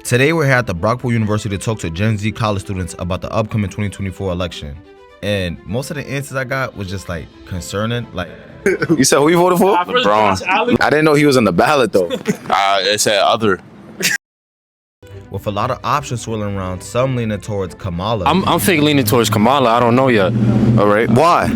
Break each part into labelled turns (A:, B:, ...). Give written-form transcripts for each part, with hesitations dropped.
A: Today we're here at the Brockport University to talk to Gen Z college students about the upcoming 2024 election. And most of the answers I got was just like concerning, like.
B: You said who you voted for?
C: LeBron.
B: I didn't know he was on the ballot though.
C: It said other.
A: With a lot of options swirling around, some leaning towards Kamala.
D: I'm fake leaning towards Kamala. I don't know yet.
B: All right. Why?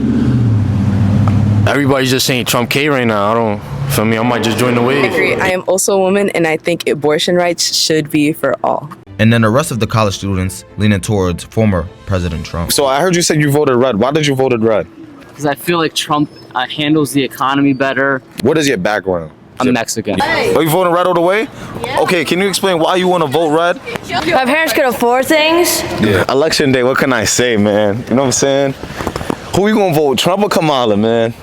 D: Everybody's just saying Trump K right now. I don't feel me. I might just join the
E: I
D: wave.
E: agree. I am also a woman, and I think abortion rights should be for all.
A: And then the rest of the college students leaning towards former President Trump.
B: So I heard you said you voted red. Why did you vote red?
F: Because I feel like Trump handles the economy better.
B: What is your background?
F: I'm Mexican.
B: Oh, you voting red all the way? Yeah. Okay, can you explain why you want to vote red?
G: My parents could afford things.
B: Yeah. Election day, what can I say, man? You know what I'm saying? Who you gonna vote, Trump or Kamala, man?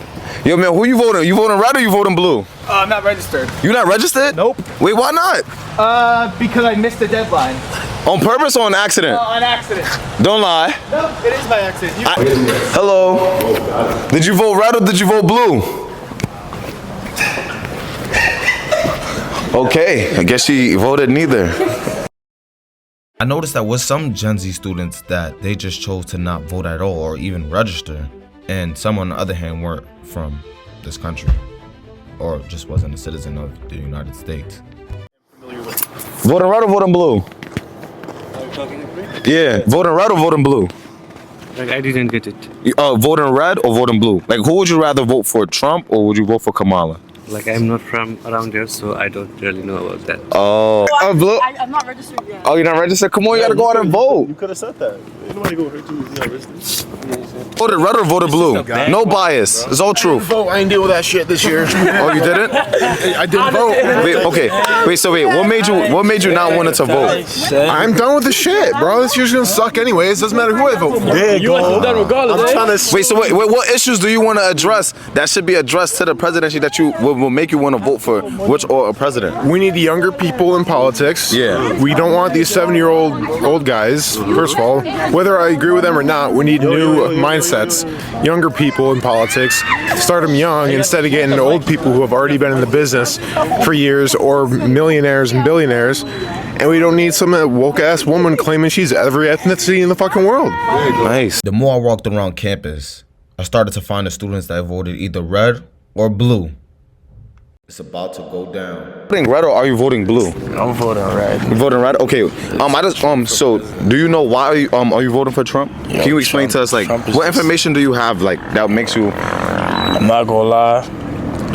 B: Yo, man, who you voting? You voting red or you voting blue?
H: I'm not registered.
B: You not registered?
H: Nope.
B: Wait, why not?
H: Because I missed the deadline.
B: On purpose or on accident?
H: On accident.
B: Don't lie.
H: No, it is by accident.
B: Hello. Did you vote red or did you vote blue? Okay, I guess she voted neither.
A: I noticed that with some Gen Z students that they just chose to not vote at all or even register. And some, on the other hand, weren't from this country or just wasn't a citizen of the United States.
B: Voting red or voting blue? Yeah, voting red or voting blue?
I: Like, I didn't get it.
B: Voting red or voting blue? Like, who would you rather vote for, Trump or would you vote for Kamala?
I: Like, I'm not from around here, so I don't really know about that.
B: Oh, blue?
G: I'm not registered yet.
B: Oh, you're not registered? Come on, you gotta go out and vote.
J: You could have said that. Nobody go hurt you if you're not registered.
B: Voted red or voted blue? No bias. It's all truth.
J: Vote. I didn't deal with that shit this year.
B: Oh, you didn't?
J: I didn't vote.
B: Wait, okay. Wait, what made you not want to vote?
J: I'm done with the shit, bro. This year's gonna suck anyways. Doesn't matter who I vote for.
C: Yeah, you wasn't done regardless.
J: I'm trying to.
B: Wait, so wait, what issues do you want to address that should be addressed to the presidency that you will make you want to vote for which or a president?
J: We need younger people in politics.
B: Yeah.
J: We don't want these 7-year-old guys. First of all, whether I agree with them or not, we need new mindsets. Younger people in politics. Start them young instead of getting old people who have already been in the business for years or millionaires and billionaires. And we don't need some woke-ass woman claiming she's every ethnicity in the fucking world.
B: Nice.
A: The more I walked around campus, I started to find the students that voted either red or blue. It's about to go down.
B: Voting red or are you voting blue?
I: I'm voting red.
B: You voting red? Okay. So do you know why are you voting for Trump?
I: Yeah,
B: Can you explain to us like what information do you have like that makes you?
K: I'm not gonna lie.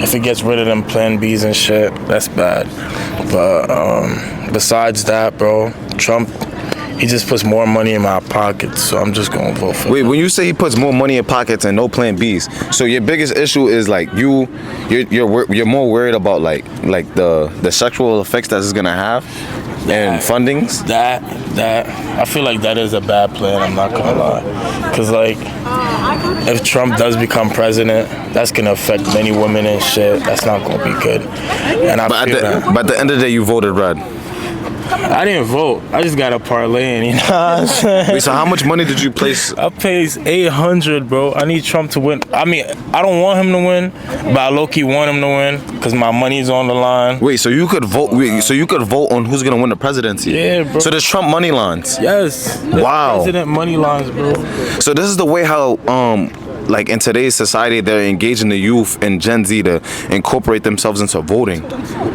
K: If it gets rid of them Plan Bs and shit, that's bad. But besides that, bro, Trump, he just puts more money in my pocket, so I'm just gonna vote for him.
B: Wait, when you say he puts more money in pockets and no Plan Bs, so your biggest issue is like you're more worried about like the sexual effects that it's gonna have and fundings.
K: That I feel like that is a bad plan. I'm not gonna lie, cause like if Trump does become president, that's gonna affect many women and shit. That's not gonna be good. And
B: But at the end of the day, you voted red.
K: I didn't vote. I just got a parlay in, you know what I'm saying?
B: Wait, so how much money did you place?
K: I pays $800, bro. I need Trump to win. I mean, I don't want him to win, but I low-key want him to win because my money's on the line.
B: Wait, so you could vote? So you could vote on who's gonna win the presidency?
K: Yeah, bro.
B: So there's Trump money lines.
K: Yes.
B: Wow.
K: President money lines, bro.
B: So this is the way how like in today's society they're engaging the youth and Gen Z to incorporate themselves into voting.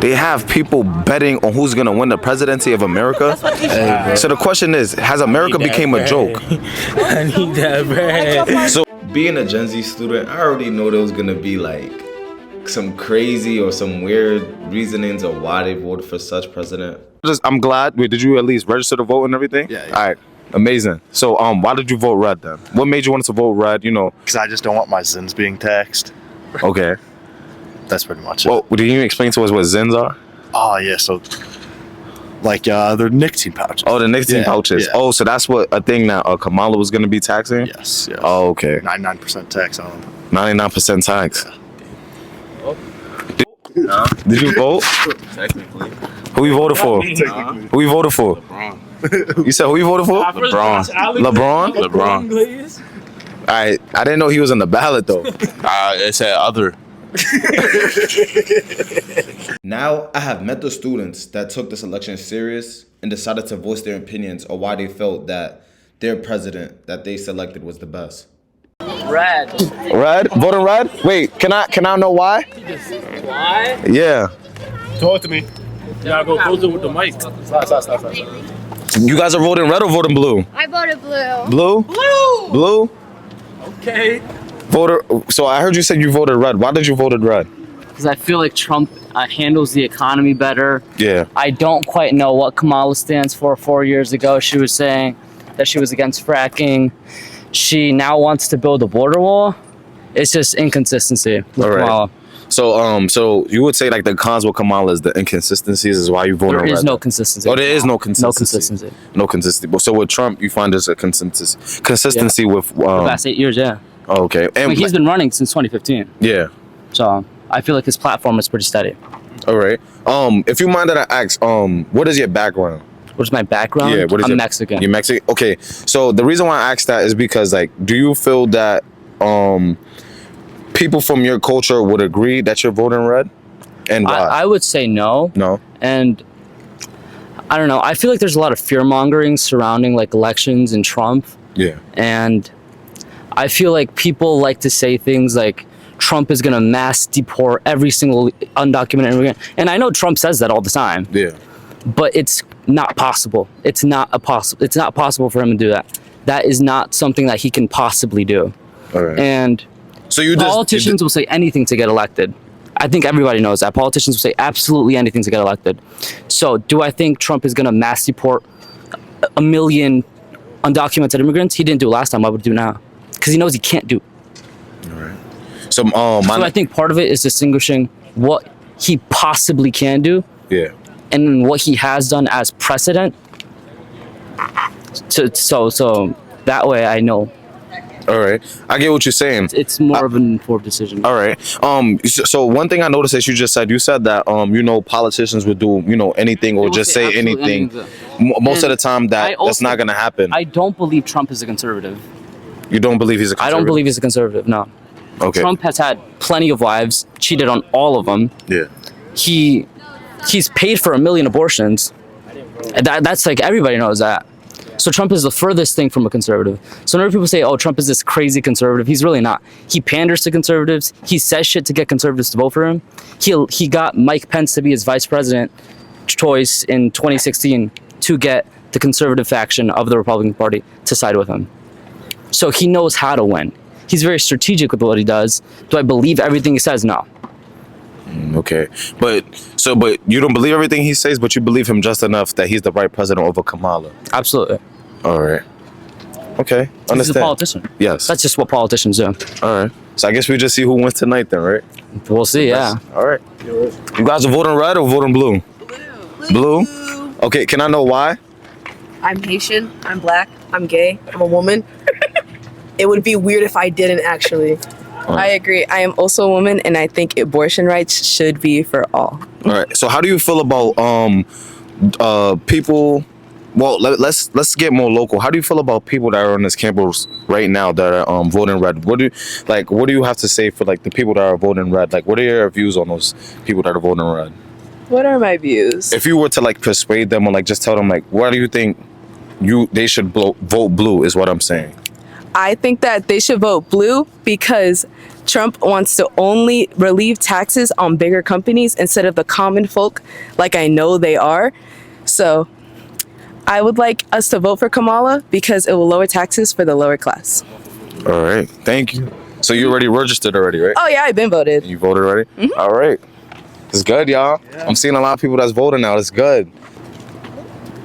B: They have people betting on who's gonna win the presidency of America. Hey, so the question is, has America become a joke?
K: I need that bread.
A: So being a Gen Z student, I already know there was gonna be like some crazy or some weird reasonings of why they voted for such president.
B: I'm glad. Wait, did you at least register to vote and everything?
J: Yeah.
B: All right. Amazing. So, why did you vote red then? What made you want to vote red? You know,
L: because I just don't want my zins being taxed.
B: Okay.
L: That's pretty much it.
B: Well, can you explain to us what zins are?
L: Oh yeah, so like they're nicotine pouches.
B: Oh, the nicotine pouches.
L: Yeah.
B: Oh, so that's what a thing that Kamala was going to be taxing?
L: Yes.
B: Oh, okay.
L: 99% tax on them.
B: 99% tax. Did you vote?
C: Technically.
B: Who you voted for? Who you voted for?
C: LeBron.
B: You said who you voted for?
C: LeBron.
B: LeBron? All right. I didn't know he was on the ballot though.
C: It said other.
A: Now I have met the students that took this election serious and decided to voice their opinions or why they felt that their president that they selected was the best?
F: Red.
B: Red? Voting red? Wait, can I know why?
F: Why?
B: Yeah.
K: Talk to me. Yeah, go closer with the mic. Stop.
B: You guys are voting red or voting blue?
G: I voted blue.
B: Blue? Blue?
K: Okay.
B: So I heard you said you voted red. Why did you vote red?
F: Because I feel like Trump handles the economy better.
B: Yeah.
F: I don't quite know what Kamala stands for. 4 years ago, she was saying that she was against fracking. She now wants to build a border wall. It's just inconsistency with Kamala.
B: So you would say like the cons with Kamala is the inconsistencies is why you voted red.
F: There is no consistency.
B: Oh, there is no consistency.
F: No consistency.
B: No consistency. So with Trump, you find there's a consistency with
F: the past 8 years, yeah.
B: Oh, okay. And
F: I mean, he's been running since 2015.
B: Yeah.
F: So I feel like his platform is pretty steady.
B: All right. If you mind that I ask, what is your background?
F: What's my background?
B: Yeah, what is
F: I'm
B: your,
F: Mexican.
B: You're Mexican? Okay. So the reason why I asked that is because like, do you feel that people from your culture would agree that you're voting red? And why?
F: I would say no.
B: No.
F: And I don't know. I feel like there's a lot of fear mongering surrounding like elections and Trump.
B: Yeah.
F: And I feel like people like to say things like Trump is gonna mass deport every single undocumented immigrant. And I know Trump says that all the time.
B: Yeah.
F: But it's not possible. It's not possible for him to do that. That is not something that he can possibly do.
B: All right.
F: And
B: so
F: politicians will say anything to get elected. I think everybody knows that. Politicians will say absolutely anything to get elected. So do I think Trump is going to mass deport 1 million undocumented immigrants? He didn't do it last time. Why would he do it now? Because he knows he can't do it.
B: All right. So,
F: so I think part of it is distinguishing what he possibly can do.
B: Yeah.
F: And what he has done as precedent. So that way I know.
B: All right, I get what you're saying.
F: It's more of an informed decision.
B: All right. So one thing I noticed that you said that politicians would do anything or just say anything. Most of the time that's not gonna happen.
F: I don't believe Trump is a conservative.
B: You don't believe he's a conservative?
F: I don't believe he's a conservative. No.
B: Okay.
F: Trump has had plenty of wives, cheated on all of them.
B: Yeah.
F: He's paid for 1 million abortions. And that's like everybody knows that. So Trump is the furthest thing from a conservative. So whenever people say, oh, Trump is this crazy conservative, he's really not. He panders to conservatives. He says shit to get conservatives to vote for him. He got Mike Pence to be his vice president choice in 2016 to get the conservative faction of the Republican Party to side with him. So he knows how to win. He's very strategic with what he does. Do I believe everything he says? No.
B: Okay, but you don't believe everything he says, but you believe him just enough that he's the right president over Kamala.
F: Absolutely.
B: All right. Okay, understand.
F: He's a politician.
B: Yes.
F: That's just what politicians do.
B: All right. So I guess we just see who wins tonight then, right?
F: We'll see, yeah.
B: All right. You guys are voting red or voting blue? Blue. Blue? Okay, can I know why?
E: I'm Haitian, I'm black, I'm gay, I'm a woman. It would be weird if I didn't actually. I agree. I am also a woman, and I think abortion rights should be for all.
B: All right. So how do you feel about people? Well, let's get more local. How do you feel about people that are on this campus right now that are voting red? What do you have to say for like the people that are voting red? Like, what are your views on those people that are voting red?
E: What are my views?
B: If you were to like persuade them or like just tell them like, why do you think they should vote blue? Is what I'm saying.
E: I think that they should vote blue because Trump wants to only relieve taxes on bigger companies instead of the common folk, like I know they are. So I would like us to vote for Kamala because it will lower taxes for the lower class.
B: All right. Thank you. So you already registered already, right?
E: Oh, yeah, I've been voted.
B: You voted already? Mm-hmm. All right. It's good, y'all. Yeah. I'm seeing a lot of people that's voting now. It's good.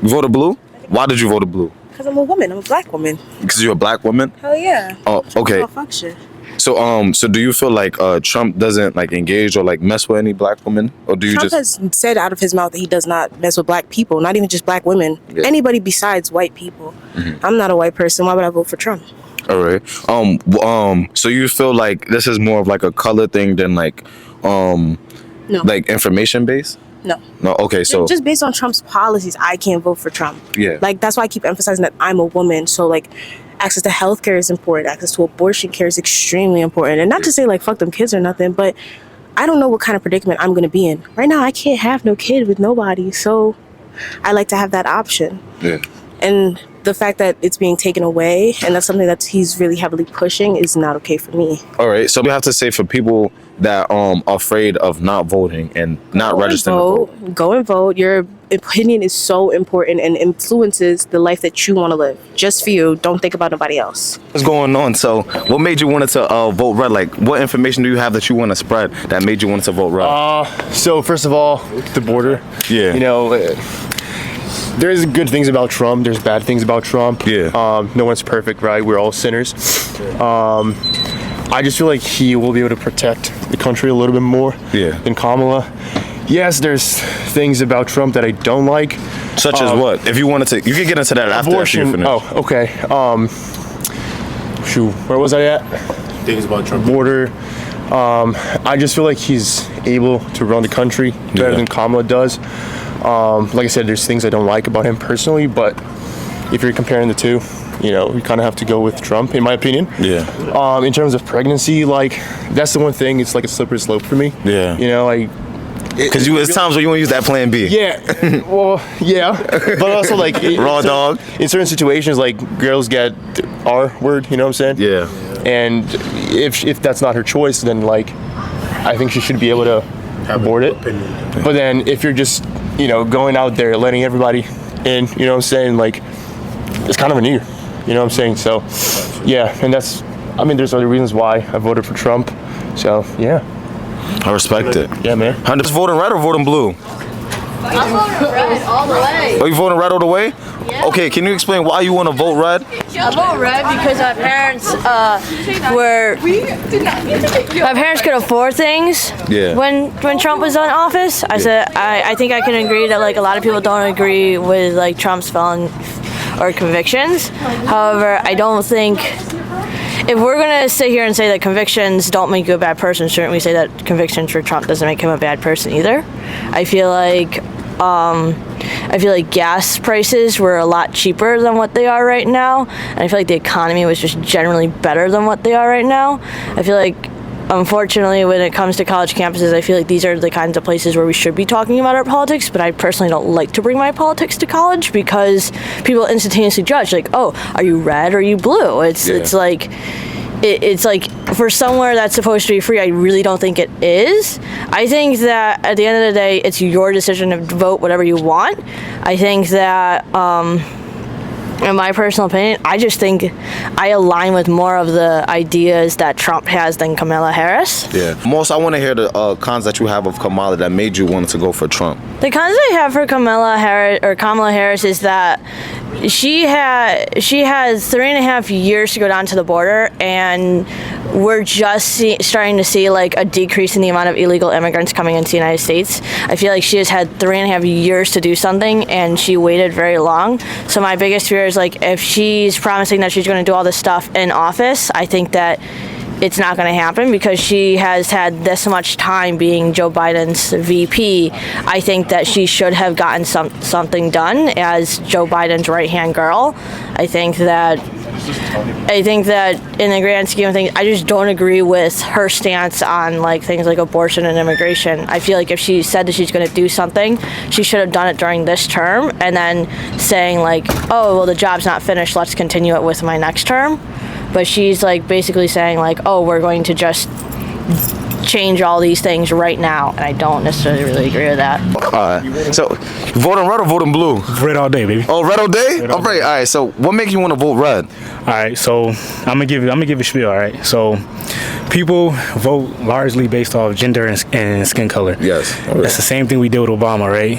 B: You voted blue? Why did you vote blue?
M: Because I'm a woman. I'm a black woman.
B: Because you're a black woman?
M: Hell yeah.
B: Oh, okay.
M: Function.
B: So do you feel like Trump doesn't like engage or like mess with any black women, or do you
M: Trump has said out of his mouth that he does not mess with black people, not even just black women, anybody besides white people. Mm-hmm. I'm not a white person. Why would I vote for Trump?
B: All right. So you feel like this is more of like a color thing than like
M: no,
B: like information based?
M: No.
B: No. Okay. So
M: just based on Trump's policies, I can't vote for Trump.
B: Yeah.
M: Like that's why I keep emphasizing that I'm a woman. So like, access to healthcare is important. Access to abortion care is extremely important. And not to say like fuck them kids or nothing, but I don't know what kind of predicament I'm gonna be in. Right now, I can't have no kid with nobody. So I like to have that option.
B: Yeah.
M: And the fact that it's being taken away, and that's something that he's really heavily pushing, is not okay for me.
B: All right. So we have to say for people that are afraid of not voting and not registering to vote.
M: Go and vote. Your opinion is so important and influences the life that you want to live. Just for you. Don't think about nobody else.
B: What's going on? So what made you want to vote red? Like, what information do you have that you want to spread that made you want to vote red?
N: So first of all, the border.
B: Yeah.
N: You know, there's good things about Trump. There's bad things about Trump.
B: Yeah.
N: No one's perfect, right? We're all sinners. I just feel like he will be able to protect the country a little bit more than Kamala. Yes, there's things about Trump that I don't like.
B: Such as what? If you wanted to, you could get into that after you finish.
N: Oh, okay. Shoot, where was I at?
J: Things about Trump.
N: Border. I just feel like he's able to run the country better than Kamala does. Like I said, there's things I don't like about him personally, but if you're comparing the two, you know, you kind of have to go with Trump, in my opinion.
B: Yeah.
N: In terms of pregnancy, like, that's the one thing, it's like a slippery slope for me.
B: Yeah.
N: You know, like,
B: because there's times where you want to use that plan B.
N: Yeah. Well, yeah. But also, like,
B: raw dog.
N: In certain situations, like, girls get R word, you know what I'm saying?
B: Yeah.
N: And if that's not her choice, then, like, I think she should be able to abort it. But then if you're just, you know, going out there letting everybody in, you know what I'm saying, like, it's kind of an ear, you know what I'm saying? So yeah, and that's, I mean, there's other reasons why I voted for Trump. So yeah,
B: I respect it.
N: Yeah, man.
B: Just voting red or voting blue?
G: I'm voting red all the way.
B: Oh, you voting red all the way?
G: Yeah.
B: Okay, can you explain why you want to vote red?
G: I vote red because my parents my parents could afford things.
B: Yeah.
G: When Trump was in office, I said I think I can agree that like a lot of people don't agree with like Trump's felon or convictions. However, I don't think if we're gonna sit here and say that convictions don't make you a bad person, shouldn't we say that convictions for Trump doesn't make him a bad person either? I feel like gas prices were a lot cheaper than what they are right now, and I feel like the economy was just generally better than what they are right now. I feel like, unfortunately, when it comes to college campuses, I feel like these are the kinds of places where we should be talking about our politics, but I personally don't like to bring my politics to college because people instantaneously judge, like, oh, are you red or are you blue? It's like for somewhere that's supposed to be free, I really don't think it is. I think that at the end of the day, it's your decision to vote whatever you want. I think that, in my personal opinion, I just think I align with more of the ideas that Trump has than Kamala Harris.
B: Yeah. Most, I want to hear the cons that you have of Kamala that made you want to go for Trump.
G: The cons I have for Kamala Harris is that she has 3.5 years to go down to the border, and we're just starting to see like a decrease in the amount of illegal immigrants coming into the United States. I feel like she has had 3.5 years to do something, and she waited very long. So my biggest fear is like if she's promising that she's going to do all this stuff in office, I think that it's not going to happen because she has had this much time being Joe Biden's VP. I think that she should have gotten something done as Joe Biden's right-hand girl. I think that in the grand scheme of things, I just don't agree with her stance on like things like abortion and immigration. I feel like if she said that she's going to do something, she should have done it during this term, and then saying like, oh, well, the job's not finished, let's continue it with my next term. But she's like basically saying like, oh, we're going to just change all these things right now, and I don't necessarily really agree with that.
B: So, voting red or voting blue?
O: Red all day, baby.
B: Oh, red all day? All right. All right. So, what makes you want to vote red?
O: All right. So, I'm gonna give a spiel. All right. So, people vote largely based off gender and skin color.
B: Yes.
O: Right. That's the same thing we did with Obama, right?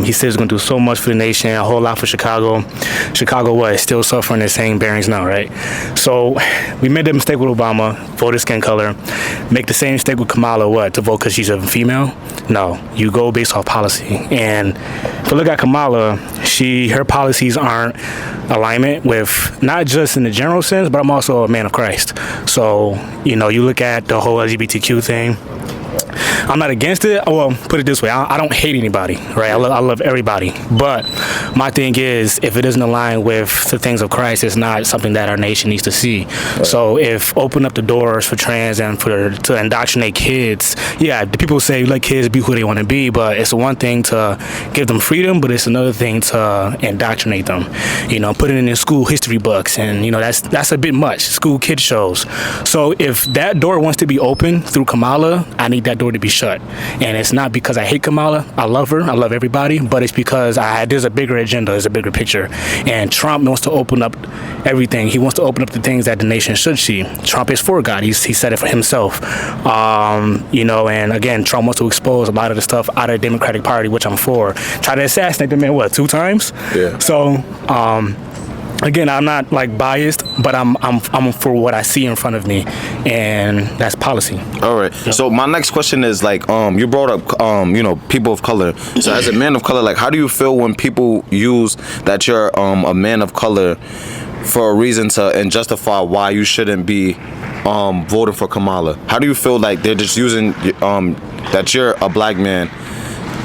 O: He said he's gonna do so much for the nation, a whole lot for Chicago. Chicago, what? Is still suffering the same bearings now, right? So, we made that mistake with Obama. Voted skin color. Make the same mistake with Kamala, what? To vote because she's a female? No, you go based off policy. And if you look at Kamala, her policies aren't alignment with not just in the general sense, but I'm also a man of Christ. So, you know, you look at the whole LGBTQ thing. I'm not against it. Well, put it this way, I don't hate anybody, right? I love everybody. But my thing is, if it doesn't align with the things of Christ, it's not something that our nation needs to see. Right. So if open up the doors for trans and to indoctrinate kids, yeah, the people say let kids be who they want to be, but it's one thing to give them freedom, but it's another thing to indoctrinate them. You know, put it in their school history books, and you know that's a bit much. School kid shows. So if that door wants to be open through Kamala, I need that door to be shut. And it's not because I hate Kamala. I love her. I love everybody. But it's because there's a bigger agenda. There's a bigger picture. And Trump wants to open up everything. He wants to open up the things that the nation should see. Trump is for God. He said it for himself. You know, and again, Trump wants to expose a lot of the stuff out of the Democratic Party, which I'm for. Try to assassinate the man, what, 2 times? Yeah. So, again, I'm not like biased, but I'm for what I see in front of me, and that's policy.
B: All right. Yep. So my next question is like, you brought up, you know, people of color. So as a man of color, like, how do you feel when people use that you're a man of color for a reason to and justify why you shouldn't be voting for Kamala? How do you feel like they're just using that you're a black man,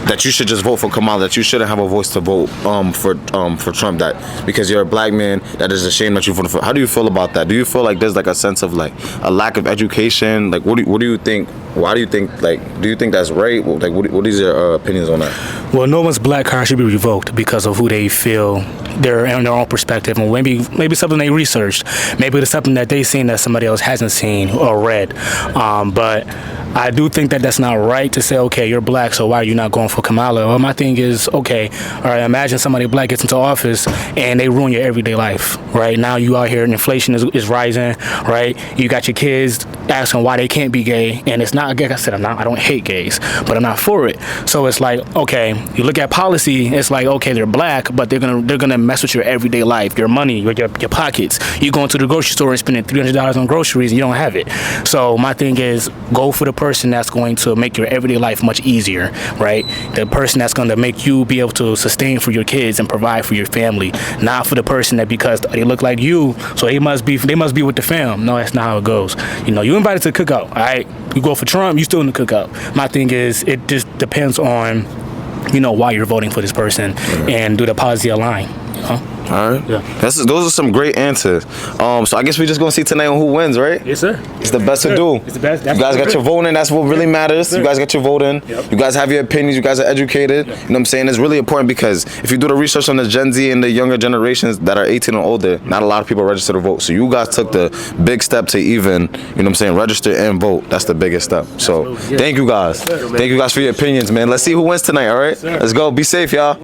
B: that you should just vote for Kamala, that you shouldn't have a voice to vote for Trump, that because you're a black man, that is a shame that you voted for? How do you feel about that? Do you feel like there's like a sense of like a lack of education? Like, what do you think? Why do you think, like, do you think that's right? Like, what is your opinions on that?
O: Well, no one's black card should be revoked because of who they feel they're in their own perspective, and maybe something they researched, maybe it's something that they seen that somebody else hasn't seen or read. But I do think that that's not right to say, okay, you're black, so why are you not going for Kamala? Well, my thing is, okay, all right, imagine somebody black gets into office and they ruin your everyday life, right? Now you out here and inflation is rising, right? You got your kids asking why they can't be gay, and it's not, like I said, I don't hate gays, but I'm not for it. So it's like, okay, you look at policy, it's like, okay, they're black, but they're gonna mess with your everyday life, your money, your pockets. You go into the grocery store and spending $300 on groceries, and you don't have it. So my thing is, go for the person that's going to make your everyday life much easier, right? The person that's going to make you be able to sustain for your kids and provide for your family, not for the person that because they look like you, so they must be with the fam. No, that's not how it goes. You know, you invited to the cookout, all right? You go for Trump, you still in the cookout. My thing is, it just depends on, you know, why you're voting for this person, and do the policy align, you know?
B: All right. Yeah. Those are some great answers. So I guess we're just gonna see tonight on who wins, right?
O: Yes, sir.
B: It's the best to do.
O: It's the best.
B: You guys got your voting. That's what really matters. You guys got your voting. Yep. You guys have your opinions. You guys are educated. Yep. You know what I'm saying? It's really important because if you do the research on the Gen Z and the younger generations that are 18 and older, not a lot of people register to vote. So you guys took the big step to even, you know what I'm saying, register and vote. That's the biggest step. So thank you guys. Thank you guys for your opinions, man. Let's see who wins tonight, all right? Let's go. Be safe, y'all.